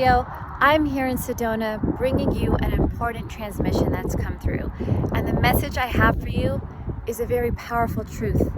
video. I'm here in Sedona bringing you an important transmission that's come through. And the message I have for you is a very powerful truth.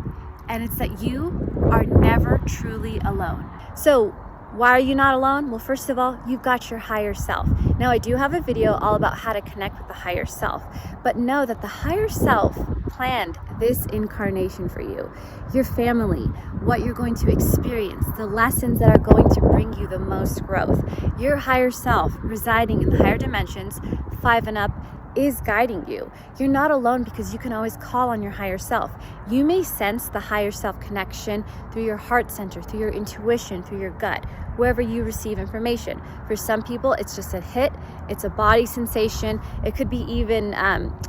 And it's that you are never truly alone. So why are you not alone? Well, first of all, you've got your higher self. Now, I do have a video all about how to connect with the higher self, but know that the higher self planned this incarnation for you, your family, what you're going to experience, the lessons that are going to bring you the most growth. Your higher self residing in the higher dimensions, 5 and up, is guiding you. You're not alone because you can always call on your higher self. You may sense the higher self connection through your heart center, through your intuition, through your gut, wherever you receive information. For some people, it's just a hit, it's a body sensation. It could be even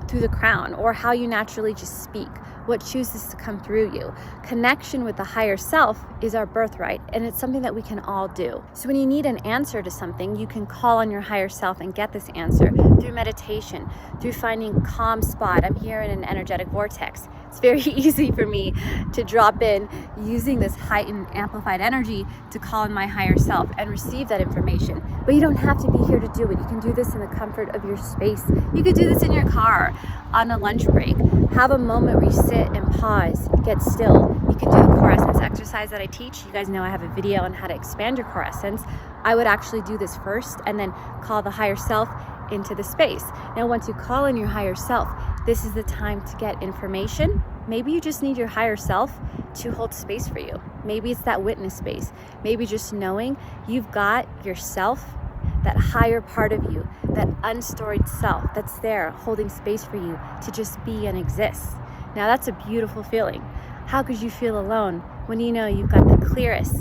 through the crown or how you naturally just speak, what chooses to come through you. Connection with the higher self is our birthright, and it's something that we can all do. So when you need an answer to something, you can call on your higher self and get this answer through meditation, through finding calm spot. I'm here in an energetic vortex. It's very easy for me to drop in using this heightened, amplified energy to call on my higher self and receive that information. But you don't have to be here to do it. You can do this in the comfort of your space. You could do this in your car, on a lunch break. Have a moment where you sit and pause, get still. You can do the core essence exercise that I teach. You guys know I have a video on how to expand your core essence. I would actually do this first and then call the higher self into the space. Now, once you call in your higher self, this is the time to get information. Maybe you just need your higher self to hold space for you. Maybe it's that witness space. Maybe just knowing you've got yourself, that higher part of you, that unstoried self that's there holding space for you to just be and exist. Now, that's a beautiful feeling. How could you feel alone when you know you've got the clearest,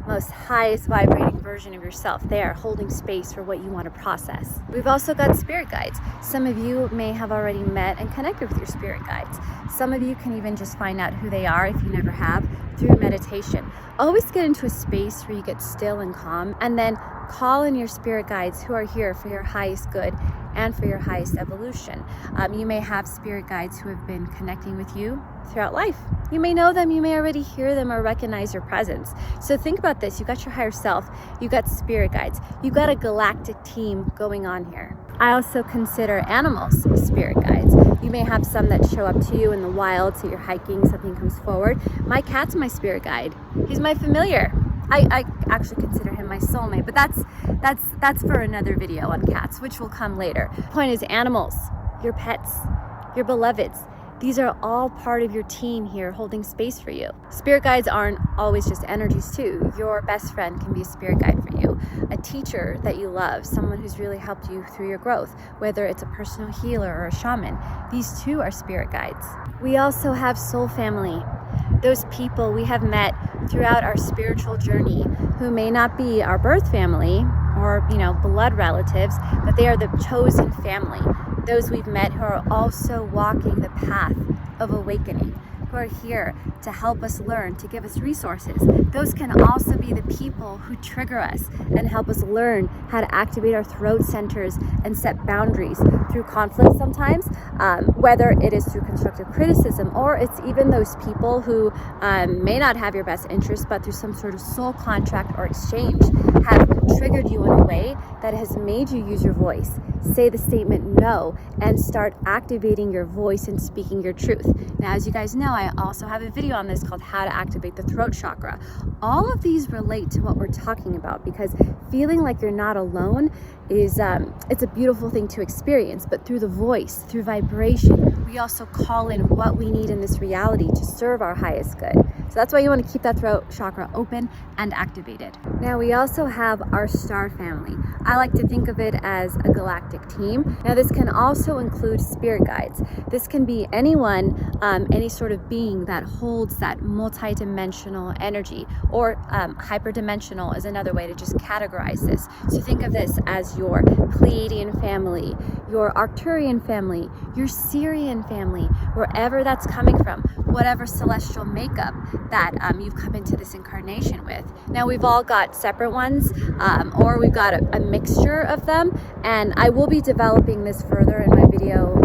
most highest vibrating version of yourself there holding space for what you want to process? We've also got spirit guides. Some of you may have already met and connected with your spirit guides. Some of you can even just find out who they are if you never have through meditation. Always get into a space where you get still and calm, and then call in your spirit guides who are here for your highest good and for your highest evolution. You may have spirit guides who have been connecting with you throughout life. You may know them, you may already hear them or recognize your presence. So think about this. You got your higher self, you got spirit guides, you got a galactic team going on here. I also consider animals spirit guides. You may have some that show up to you in the wild, so you're hiking, something comes forward. My cat's my spirit guide. He's my familiar. I actually consider him my soulmate, but that's for another video on cats, which will come later. The point is, animals, your pets, your beloveds, these are all part of your team here holding space for you. Spirit guides aren't always just energies too. Your best friend can be a spirit guide for you. A teacher that you love, someone who's really helped you through your growth, whether it's a personal healer or a shaman. These too are spirit guides. We also have soul family. Those people we have met throughout our spiritual journey who may not be our birth family or, blood relatives, but they are the chosen family. Those we've met who are also walking the path of awakening, who are here to help us learn, to give us resources. Those can also be the people who trigger us and help us learn how to activate our throat centers and set boundaries through conflict sometimes, whether it is through constructive criticism or it's even those people who may not have your best interest, but through some sort of soul contract or exchange have triggered you in a way that has made you use your voice, say the statement no, and start activating your voice and speaking your truth. Now, as you guys know, I also have a video on this called How to Activate the Throat Chakra. All of these relate to what we're talking about because feeling like you're not alone is it's a beautiful thing to experience, but through the voice, through vibration, we also call in what we need in this reality to serve our highest good. So that's why you want to keep that throat chakra open and activated. Now, we also have our star family. I like to think of it as a galactic team. Now, this can also include spirit guides. This can be anyone, any sort of being that holds that multi-dimensional energy, or hyperdimensional is another way to just categorize this. So think of this as your Pleiadian family, your Arcturian family, your Sirian family, wherever that's coming from, whatever celestial makeup that you've come into this incarnation with. Now, we've all got separate ones, or we've got a mixture of them, and I will be developing this further in my video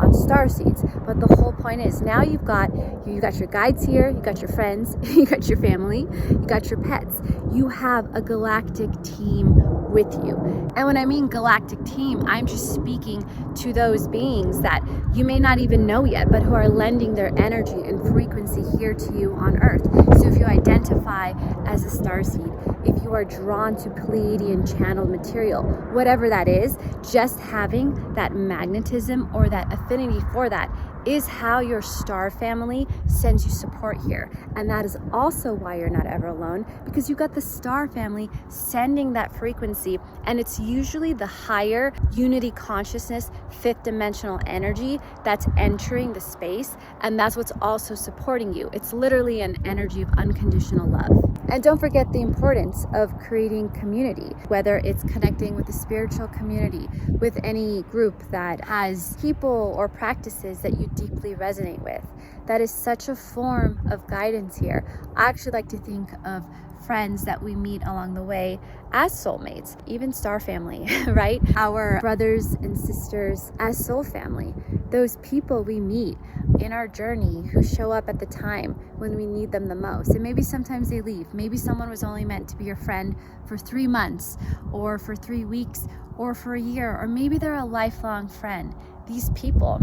on star seeds. But the whole point is now you got your guides here, you got your friends, you got your family, you got your pets. You have a galactic team with you. And when I mean galactic team, I'm just speaking to those beings that you may not even know yet, but who are lending their energy and frequency here to you on Earth. So if you identify as a starseed, if you are drawn to Pleiadian channeled material, whatever that is, just having that magnetism or that affinity for that is how your star family sends you support here. And that is also why you're not ever alone, because you got the star family sending that frequency, and it's usually the higher unity consciousness, fifth dimensional energy that's entering the space, and that's what's also supporting you. It's literally an energy of unconditional love. And don't forget the importance of creating community, whether it's connecting with the spiritual community, with any group that has people or practices that you deeply resonate with. That is such a form of guidance here. I actually like to think of friends that we meet along the way as soulmates, even star family, right? Our brothers and sisters as soul family. Those people we meet in our journey who show up at the time when we need them the most. And maybe sometimes they leave. Maybe someone was only meant to be your friend for 3 months or for 3 weeks or for a year, or maybe they're a lifelong friend. These people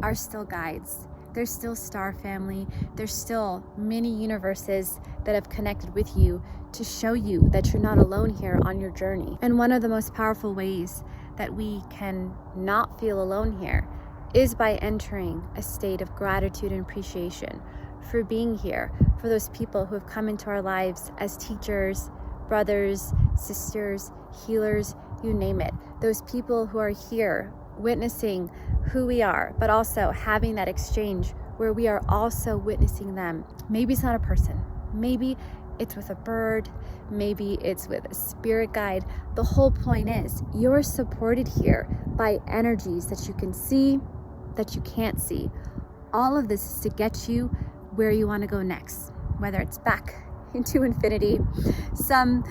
are still guides. They're still star family. There's still many universes that have connected with you to show you that you're not alone here on your journey. And one of the most powerful ways that we can not feel alone here is by entering a state of gratitude and appreciation for being here, for those people who have come into our lives as teachers, brothers, sisters, healers, you name it. Those people who are here witnessing who we are, but also having that exchange where we are also witnessing them. Maybe it's not a person. Maybe it's with a bird. Maybe it's with a spirit guide. The whole point is you're supported here by energies that you can see, that you can't see. All of this is to get you where you want to go next, whether it's back into infinity, some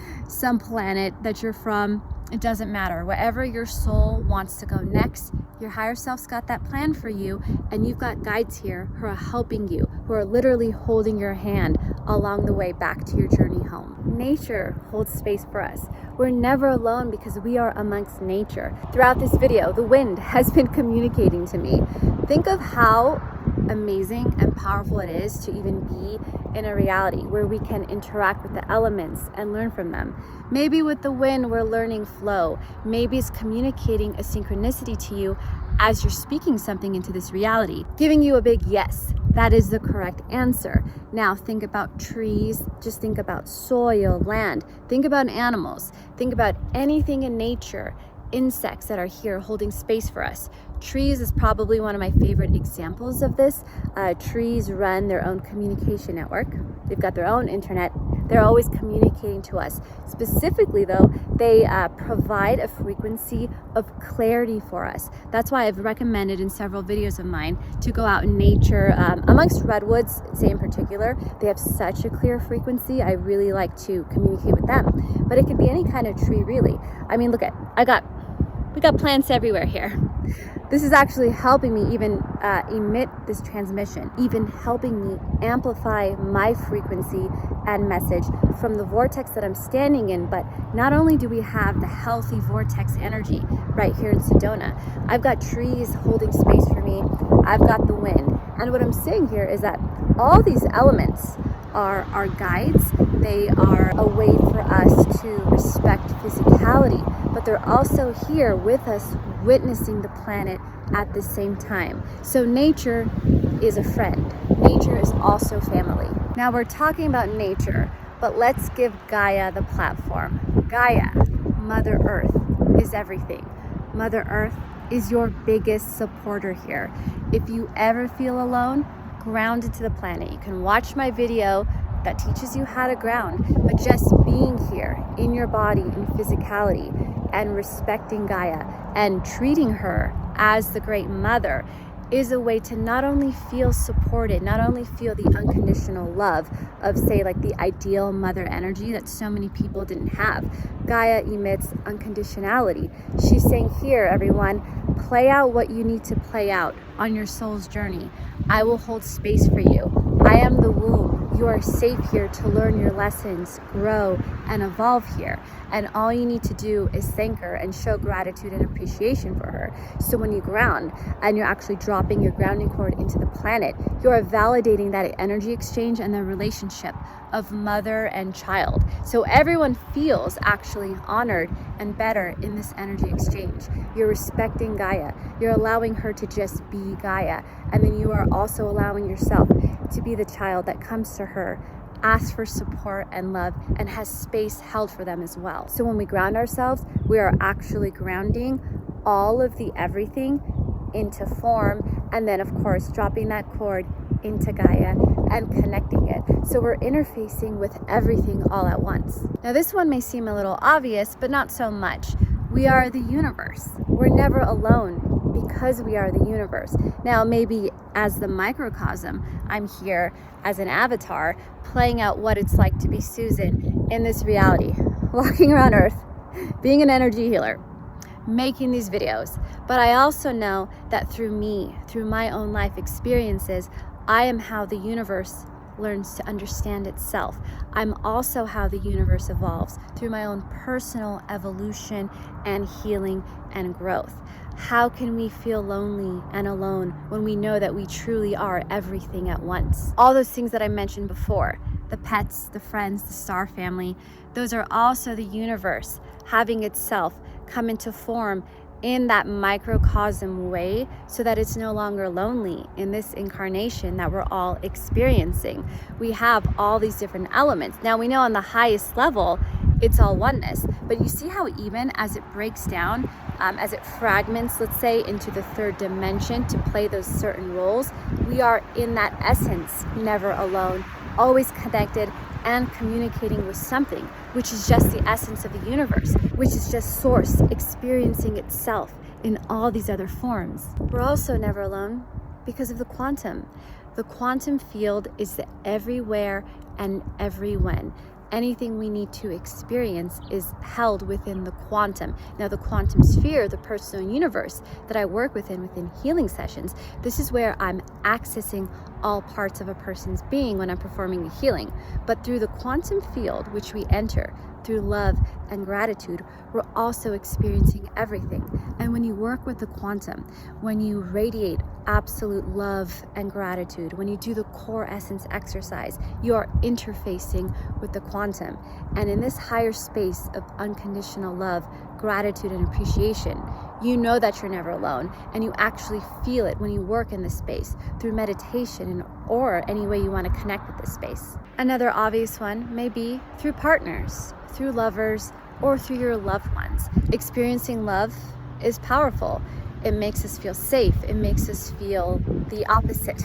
planet that you're from. It doesn't matter. Wherever your soul wants to go next, your higher self's got that plan for you, and you've got guides here who are helping you, who are literally holding your hand along the way back to your journey home. Nature holds space for us. We're never alone because we are amongst nature. Throughout this video, the wind has been communicating to me. Think of how amazing and powerful it is to even be in a reality where we can interact with the elements and learn from them. Maybe with the wind, we're learning flow. Maybe it's communicating a synchronicity to you as you're speaking something into this reality, giving you a big yes. That is the correct answer. Now think about trees, just think about soil, land, think about animals, think about anything in nature, insects that are here holding space for us. Trees is probably one of my favorite examples of this. Trees run their own communication network. They've got their own internet. They're always communicating to us. Specifically though, they provide a frequency of clarity for us. That's why I've recommended in several videos of mine to go out in nature. Amongst redwoods, say in particular, they have such a clear frequency. I really like to communicate with them. But it could be any kind of tree really. I mean, look at, we got plants everywhere here. This is actually helping me even emit this transmission, even helping me amplify my frequency and message from the vortex that I'm standing in. But not only do we have the healthy vortex energy right here in Sedona, I've got trees holding space for me. I've got the wind. And what I'm saying here is that all these elements are our guides. They are a way for us to respect physicality, but they're also here with us witnessing the planet at the same time. So nature is a friend. Nature is also family. Now we're talking about nature, but let's give Gaia the platform. Gaia, Mother Earth, is everything. Mother Earth is your biggest supporter here. If you ever feel alone, ground into the planet. You can watch my video that teaches you how to ground, but just being here in your body in physicality and respecting Gaia and treating her as the great mother is a way to not only feel supported, not only feel the unconditional love of, say, like the ideal mother energy that so many people didn't have. Gaia emits unconditionality. She's saying, here, everyone, play out what you need to play out on your soul's journey. I will hold space for you. I am the womb. You are safe here to learn your lessons, grow, and evolve here. And all you need to do is thank her and show gratitude and appreciation for her. So when you ground and you're actually dropping your grounding cord into the planet, you are validating that energy exchange and the relationship of mother and child. So everyone feels actually honored and better in this energy exchange. You're respecting Gaia. You're allowing her to just be Gaia. And then you are also allowing yourself to be the child that comes to her, asks for support and love, and has space held for them as well. So when we ground ourselves, we are actually grounding all of the everything into form, and then of course dropping that cord into Gaia and connecting it. So we're interfacing with everything all at once. Now this one may seem a little obvious, but not so much. We are the universe. We're never alone because we are the universe. Now maybe as the microcosm, I'm here as an avatar playing out what it's like to be Susan in this reality, walking around Earth, being an energy healer, making these videos. But I also know that through me, through my own life experiences, I am how the universe learns to understand itself. I'm also how the universe evolves through my own personal evolution and healing and growth. How can we feel lonely and alone when we know that we truly are everything at once? All those things that I mentioned before, the pets, the friends, the star family, those are also the universe having itself come into form in that microcosm way so that it's no longer lonely in this incarnation that we're all experiencing. We have all these different elements. Now we know on the highest level, it's all oneness, but you see how even as it breaks down, as it fragments, let's say, into the third dimension to play those certain roles, we are in that essence, never alone, always connected and communicating with something, which is just the essence of the universe, which is just source experiencing itself in all these other forms. We're also never alone because of the quantum. The quantum field is the everywhere and every when. Anything we need to experience is held within the quantum. Now the quantum sphere, the personal universe that I work within healing sessions, this is where I'm accessing all parts of a person's being when I'm performing a healing. But through the quantum field, which we enter through love and gratitude, we're also experiencing everything. And when you work with the quantum, when you radiate absolute love and gratitude, when you do the core essence exercise, you are interfacing with the quantum. And in this higher space of unconditional love, gratitude, and appreciation, you know that you're never alone, and you actually feel it when you work in this space through meditation or any way you want to connect with this space. Another obvious one may be through partners, through lovers, or through your loved ones. Experiencing love is powerful. It makes us feel safe. It makes us feel the opposite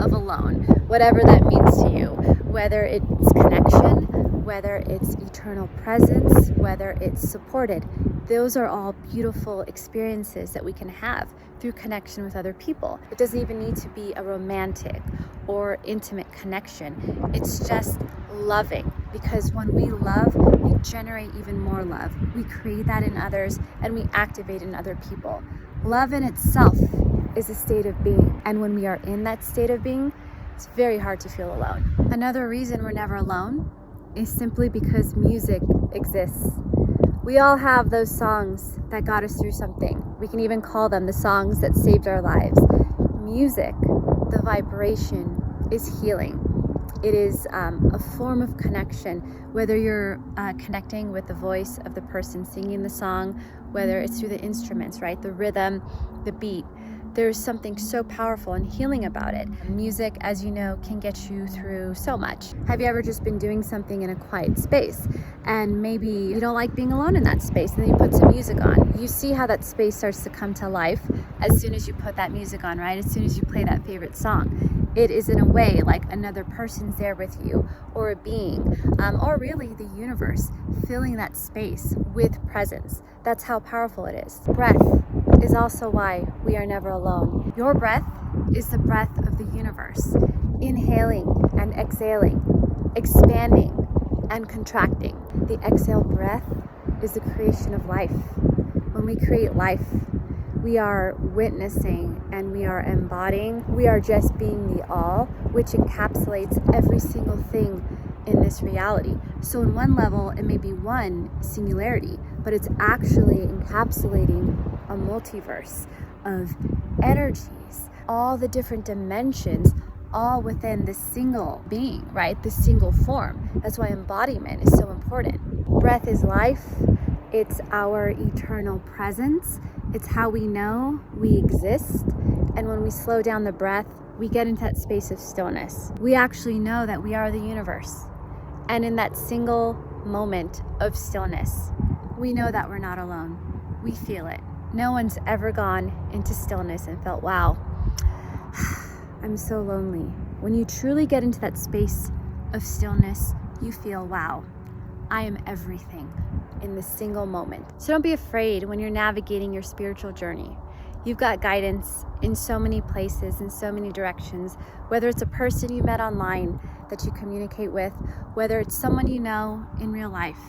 of alone, whatever that means to you, whether it's connection, whether it's eternal presence, whether it's supported. Those are all beautiful experiences that we can have through connection with other people. It doesn't even need to be a romantic or intimate connection. It's just loving, because when we love, we generate even more love. We create that in others and we activate in other people. Love in itself is a state of being, and when we are in that state of being, it's very hard to feel alone. Another reason we're never alone is simply because music exists. We all have those songs that got us through something. We can even call them the songs that saved our lives. Music, the vibration, is healing. It is a form of connection, whether you're connecting with the voice of the person singing the song, whether it's through the instruments, right? The rhythm, the beat. There's something so powerful and healing about it. Music, as you know, can get you through so much. Have you ever just been doing something in a quiet space and maybe you don't like being alone in that space, and then you put some music on? You see how that space starts to come to life as soon as you put that music on, right? As soon as you play that favorite song. It is in a way like another person's there with you, or a being, or really the universe filling that space with presence. That's how powerful it is. Breath is also why we are never alone. Your breath is the breath of the universe, inhaling and exhaling, expanding and contracting. The exhale breath is the creation of life. When we create life, we are witnessing and we are embodying. We are just being the all, which encapsulates every single thing in this reality. So in one level, it may be one singularity, but it's actually encapsulating a multiverse of energies, all the different dimensions, all within this single being, right? This single form. That's why embodiment is so important. Breath is life. It's our eternal presence. It's how we know we exist. And when we slow down the breath, we get into that space of stillness. We actually know that we are the universe. And in that single moment of stillness, we know that we're not alone. We feel it. No one's ever gone into stillness and felt, wow, I'm so lonely. When you truly get into that space of stillness, you feel, wow, I am everything in this single moment. So don't be afraid when you're navigating your spiritual journey. You've got guidance in so many places, in so many directions, whether it's a person you met online that you communicate with, whether it's someone you know in real life.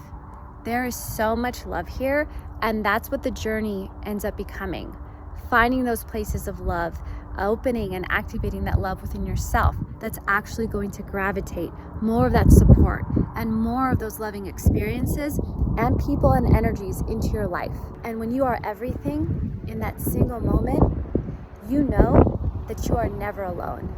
There is so much love here, and that's what the journey ends up becoming. Finding those places of love, opening and activating that love within yourself that's actually going to gravitate more of that support and more of those loving experiences and people and energies into your life. And when you are everything in that single moment, you know that you are never alone.